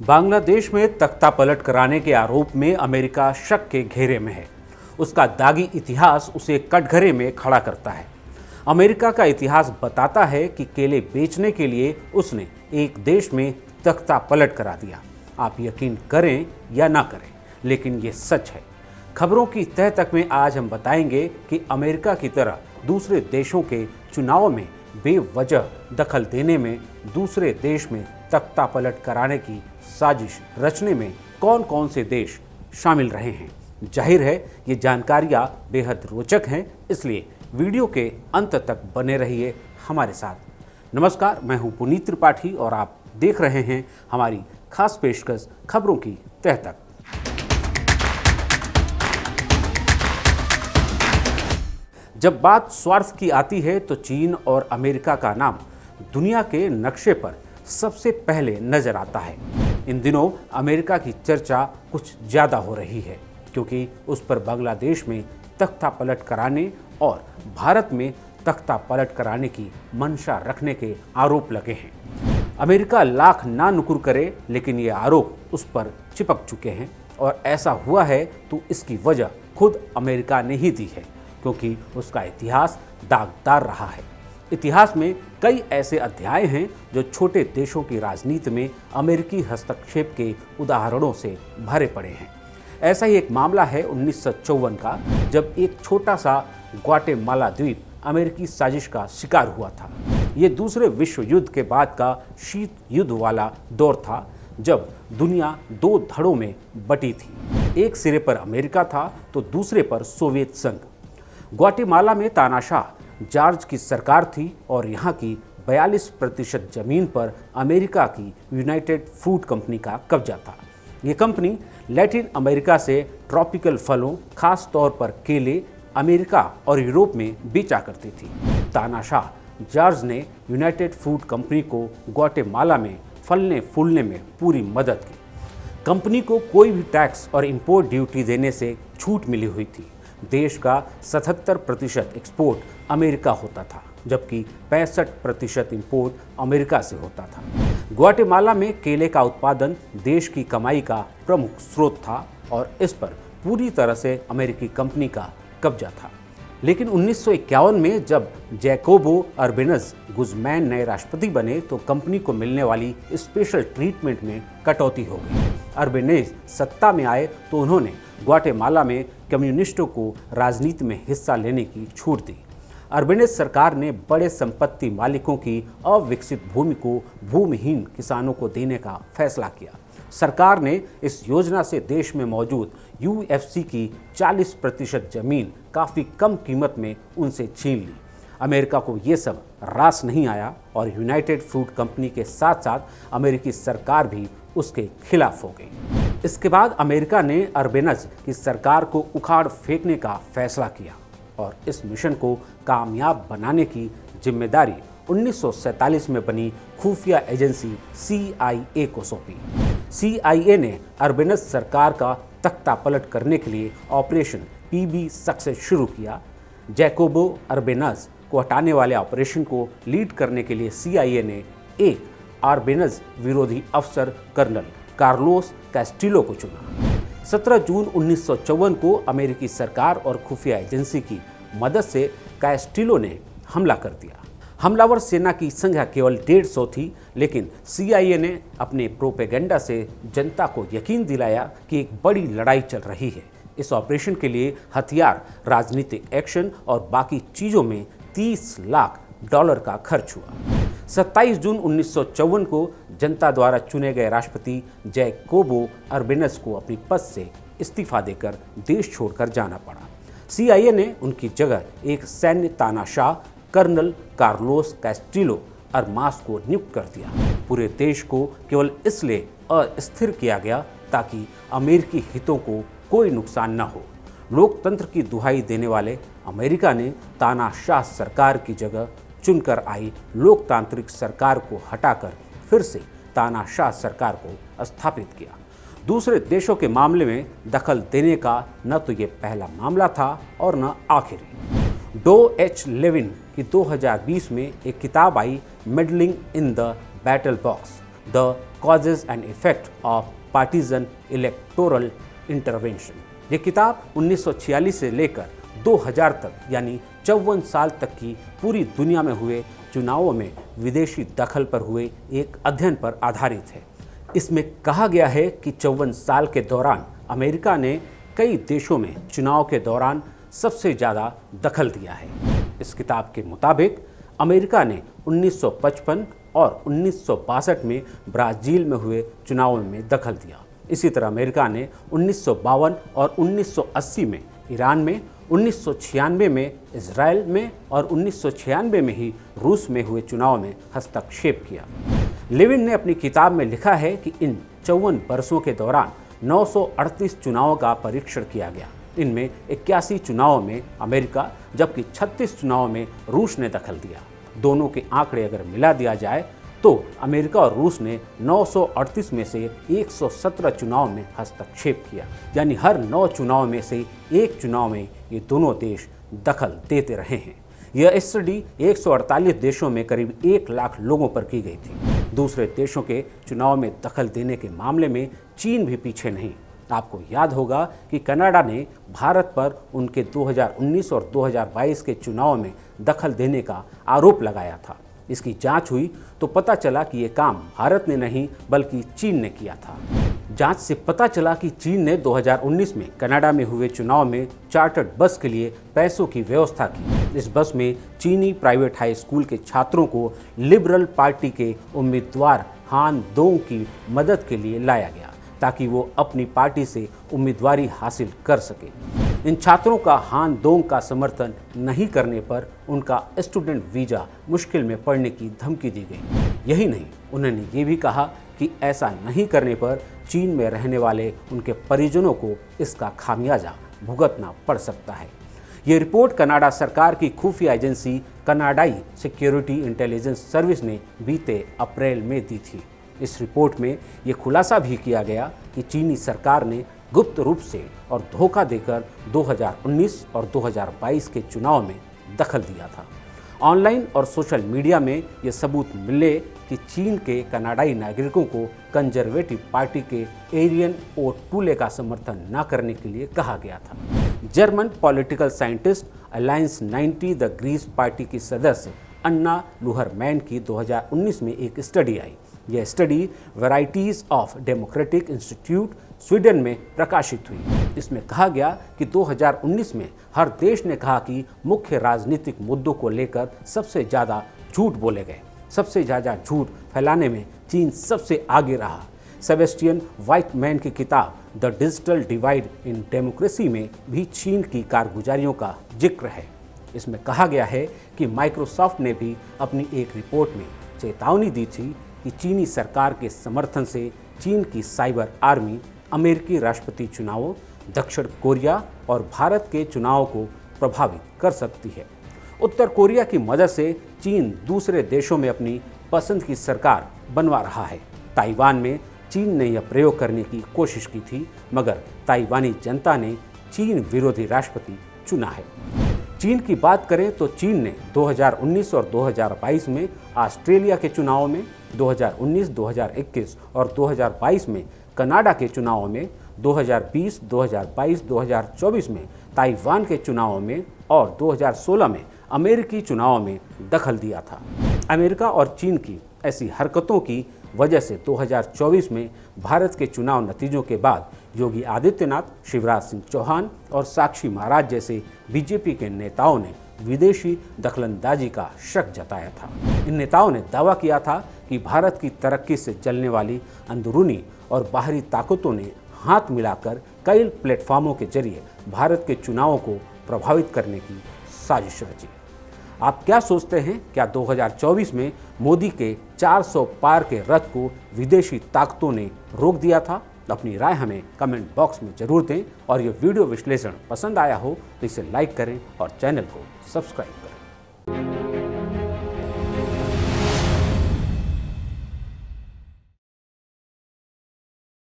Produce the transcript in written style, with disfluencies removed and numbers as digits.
बांग्लादेश में तख्ता पलट कराने के आरोप में अमेरिका शक के घेरे में है। उसका दागी इतिहास उसे कटघरे में खड़ा करता है। अमेरिका का इतिहास बताता है कि केले बेचने के लिए उसने एक देश में तख्ता पलट करा दिया। आप यकीन करें या ना करें, लेकिन ये सच है। खबरों की तह तक में आज हम बताएंगे कि अमेरिका की तरह दूसरे देशों के चुनाव में बेवजह दखल देने में, दूसरे देश में तख्ता पलट कराने की साजिश रचने में कौन कौन से देश शामिल रहे हैं। जाहिर है ये जानकारियां बेहद रोचक हैं, इसलिए वीडियो के अंत तक बने रहिए हमारे साथ। नमस्कार, मैं हूं पुनीत त्रिपाठी और आप देख रहे हैं हमारी खास पेशकश खबरों की तह तक। जब बात स्वार्थ की आती है तो चीन और अमेरिका का नाम दुनिया के नक्शे पर सबसे पहले नजर आता है। इन दिनों अमेरिका की चर्चा कुछ ज़्यादा हो रही है, क्योंकि उस पर बांग्लादेश में तख्ता पलट कराने और भारत में तख्ता पलट कराने की मंशा रखने के आरोप लगे हैं। अमेरिका लाख ना नुकुर करे, लेकिन ये आरोप उस पर चिपक चुके हैं और ऐसा हुआ है तो इसकी वजह खुद अमेरिका ने ही दी है, क्योंकि उसका इतिहास दागदार रहा है। इतिहास में कई ऐसे अध्याय हैं जो छोटे देशों की राजनीति में अमेरिकी हस्तक्षेप के उदाहरणों से भरे पड़े हैं। ऐसा ही एक मामला है 1954 का, जब एक छोटा सा ग्वाटेमाला द्वीप अमेरिकी साजिश का शिकार हुआ था। ये दूसरे विश्व युद्ध के बाद का शीत युद्ध वाला दौर था, जब दुनिया दो धड़ों में बटी थी। एक सिरे पर अमेरिका था तो दूसरे पर सोवियत संघ। ग्वाटेमाला में तानाशाह जॉर्ज की सरकार थी और यहाँ की 42% जमीन पर अमेरिका की यूनाइटेड फ्रूट कंपनी का कब्जा था। ये कंपनी लैटिन अमेरिका से ट्रॉपिकल फलों, खास तौर पर केले, अमेरिका और यूरोप में बेचा करती थी। तानाशाह जॉर्ज ने यूनाइटेड फ्रूट कंपनी को ग्वाटेमाला में फलने फूलने में पूरी मदद की। कंपनी को कोई भी टैक्स और इंपोर्ट ड्यूटी देने से छूट मिली हुई थी। देश का 77% एक्सपोर्ट अमेरिका होता था, जबकि 65% इंपोर्ट अमेरिका से होता था। ग्वाटेमाला में केले का उत्पादन देश की कमाई का प्रमुख स्रोत था और इस पर पूरी तरह से अमेरिकी कंपनी का कब्जा था। लेकिन 1951 में जब जैकोबो अर्बेनस गुज़मैन नए राष्ट्रपति बने तो कंपनी को मिलने वाली स्पेशल ट्रीटमेंट में कटौती हो गई। अर्बेनेज सत्ता में आए तो उन्होंने ग्वाटेमाला में कम्युनिस्टों को राजनीति में हिस्सा लेने की छूट दी। अर्बेनेज सरकार ने बड़े संपत्ति मालिकों की अविकसित भूमि को भूमिहीन किसानों को देने का फैसला किया। सरकार ने इस योजना से देश में मौजूद यूएफसी की 40% जमीन काफ़ी कम कीमत में उनसे छीन ली। अमेरिका को ये सब रास नहीं आया और यूनाइटेड फ्रूट कंपनी के साथ साथ अमेरिकी सरकार भी उसके खिलाफ हो गई। इसके बाद अमेरिका ने अर्बेनस की सरकार को उखाड़ फेंकने का फैसला किया और इस मिशन को कामयाब बनाने की जिम्मेदारी 1947 में बनी खुफिया एजेंसी CIA को सौंपी। CIA ने अर्बेनस सरकार का तख्ता पलट करने के लिए ऑपरेशन PB सक्सेस शुरू किया। जैकोबो अर्बेनस को हटाने वाले ऑपरेशन को लीड करने के लिए CIA ने एक अर्बेनस विरोधी अफसर कर्नल कार्लोस कैस्टिलो को चुना। 17 जून 1954 को अमेरिकी सरकार और खुफिया एजेंसी की मदद से कैस्टिलो ने हमला कर दिया। हमलावर सेना की संख्या केवल 150 थी, लेकिन CIA ने अपने प्रोपेगेंडा से जनता को यकीन दिलाया कि एक बड़ी लड़ाई चल रही है। इस ऑपरेशन के लिए हथियार, राजनीतिक एक्शन और बाकी चीज़ों में $30 लाख का खर्च हुआ। 27 जून 1954 को जनता द्वारा चुने गए राष्ट्रपति जैकोबो अर्बेनस को अपनी पद से इस्तीफा देकर देश छोड़कर जाना पड़ा। CIA ने उनकी जगह एक सैन्य तानाशाह कर्नल कार्लोस कैस्टिलो अरमास को नियुक्त कर दिया। पूरे देश को केवल इसलिए अस्थिर किया गया ताकि अमेरिकी हितों को कोई नुकसान न हो। लोकतंत्र की दुहाई देने वाले अमेरिका ने तानाशाह सरकार की जगह चुनकर आई लोकतांत्रिक सरकार को हटाकर फिर से तानाशाह सरकार को स्थापित किया। दूसरे देशों के मामले में दखल देने का न तो ये पहला मामला था और न आखिरी। डो एच लेविन की 2020 में एक किताब आई, मेडलिंग इन द बैटल box, the causes and effect of partisan electoral intervention. ये किताब 1946 से लेकर 2000 तक यानी 54 साल तक की पूरी दुनिया में हुए चुनावों में विदेशी दखल पर हुए एक अध्ययन पर आधारित है। इसमें कहा गया है कि 54 साल के दौरान अमेरिका ने कई देशों में चुनाव के दौरान सबसे ज़्यादा दखल दिया है। इस किताब के मुताबिक अमेरिका ने 1955 और 1962 में ब्राज़ील में हुए चुनावों में दखल दिया। इसी तरह अमेरिका ने 1952 और 1980 में ईरान में, 1996 में इजराइल में और 1996 में ही रूस में हुए चुनाव में हस्तक्षेप किया। लेविन ने अपनी किताब में लिखा है कि इन 54 वर्षों के दौरान 938 चुनावों का परीक्षण किया गया। इनमें 81 चुनावों में अमेरिका जबकि 36 चुनावों में रूस ने दखल दिया। दोनों के आंकड़े अगर मिला दिया जाए तो अमेरिका और रूस ने 938 में से 117 चुनाव में हस्तक्षेप किया, यानी हर 9 चुनाव में से एक चुनाव में ये दोनों देश दखल देते रहे हैं। यह स्टडी 148 देशों में करीब 1 लाख लोगों पर की गई थी। दूसरे देशों के चुनाव में दखल देने के मामले में चीन भी पीछे नहीं। आपको याद होगा कि कनाडा ने भारत पर उनके 2019 और 2022 के चुनाव में दखल देने का आरोप लगाया था। इसकी जांच हुई तो पता चला कि ये काम भारत ने नहीं बल्कि चीन ने किया था। जांच से पता चला कि चीन ने 2019 में कनाडा में हुए चुनाव में चार्टर्ड बस के लिए पैसों की व्यवस्था की। इस बस में चीनी प्राइवेट हाई स्कूल के छात्रों को लिबरल पार्टी के उम्मीदवार हान दोंग की मदद के लिए लाया गया ताकि वो अपनी पार्टी से उम्मीदवारी हासिल कर सके। इन छात्रों का हान दोंग का समर्थन नहीं करने पर उनका स्टूडेंट वीज़ा मुश्किल में पड़ने की धमकी दी गई। यही नहीं, उन्होंने ये भी कहा कि ऐसा नहीं करने पर चीन में रहने वाले उनके परिजनों को इसका खामियाजा भुगतना पड़ सकता है। ये रिपोर्ट कनाडा सरकार की खुफिया एजेंसी कनाडाई सिक्योरिटी इंटेलिजेंस सर्विस ने बीते अप्रैल में दी थी। इस रिपोर्ट में ये खुलासा भी किया गया कि चीनी सरकार ने गुप्त रूप से और धोखा देकर 2019 और 2022 के चुनाव में दखल दिया था। ऑनलाइन और सोशल मीडिया में ये सबूत मिले कि चीन के कनाडाई नागरिकों को कंजर्वेटिव पार्टी के एरियन ओ टूले का समर्थन न करने के लिए कहा गया था। German political scientist alliance 90 the Greens party की सदस्य अन्ना लुहरमैन की 2019 में एक स्टडी आई। यह study varieties of democratic institute Sweden में प्रकाशित हुई। इसमें कहा गया कि 2019 में हर देश ने कहा कि मुख्य राजनीतिक मुद्दों को लेकर सबसे ज़्यादा झूठ बोले गए। सबसे ज़्यादा झूठ फैलाने में चीन सबसे आगे रहा। सेबेस्टियन वाइटमैन की किताब the digital divide in democracy में भी चीन की कारगुजारियों का जिक्र है। इसमें कहा गया है कि माइक्रोसॉफ्ट ने भी अपनी एक रिपोर्ट में चेतावनी दी थी कि चीनी सरकार के समर्थन से चीन की साइबर आर्मी अमेरिकी राष्ट्रपति चुनावों, दक्षिण कोरिया और भारत के चुनावों को प्रभावित कर सकती है। उत्तर कोरिया की मदद से चीन दूसरे देशों में अपनी पसंद की सरकार बनवा रहा है। ताइवान में चीन ने यह प्रयोग करने की कोशिश की थी, मगर ताइवानी जनता ने चीन विरोधी राष्ट्रपति चुना है। चीन की बात करें तो चीन ने 2019 और 2022 में ऑस्ट्रेलिया के चुनावों में, 2019, 2021 और 2022 में कनाडा के चुनावों में, 2020, 2022, 2024 में ताइवान के चुनावों में और 2016 में अमेरिकी चुनावों में दखल दिया था। अमेरिका और चीन की ऐसी हरकतों की वजह से 2024 में भारत के चुनाव नतीजों के बाद योगी आदित्यनाथ, शिवराज सिंह चौहान और साक्षी महाराज जैसे बीजेपी के नेताओं ने विदेशी दखलंदाजी का शक जताया था। इन नेताओं ने दावा किया था कि भारत की तरक्की से जलने वाली अंदरूनी और बाहरी ताकतों ने हाथ मिलाकर कई प्लेटफॉर्मों के जरिए भारत के चुनावों को प्रभावित करने की साजिश रची। आप क्या सोचते हैं, क्या 2024 में मोदी के 400 पार के रथ को विदेशी ताकतों ने रोक दिया था? अपनी राय हमें कमेंट बॉक्स में जरूर दें और ये वीडियो विश्लेषण पसंद आया हो तो इसे लाइक करें और चैनल को सब्सक्राइब करें।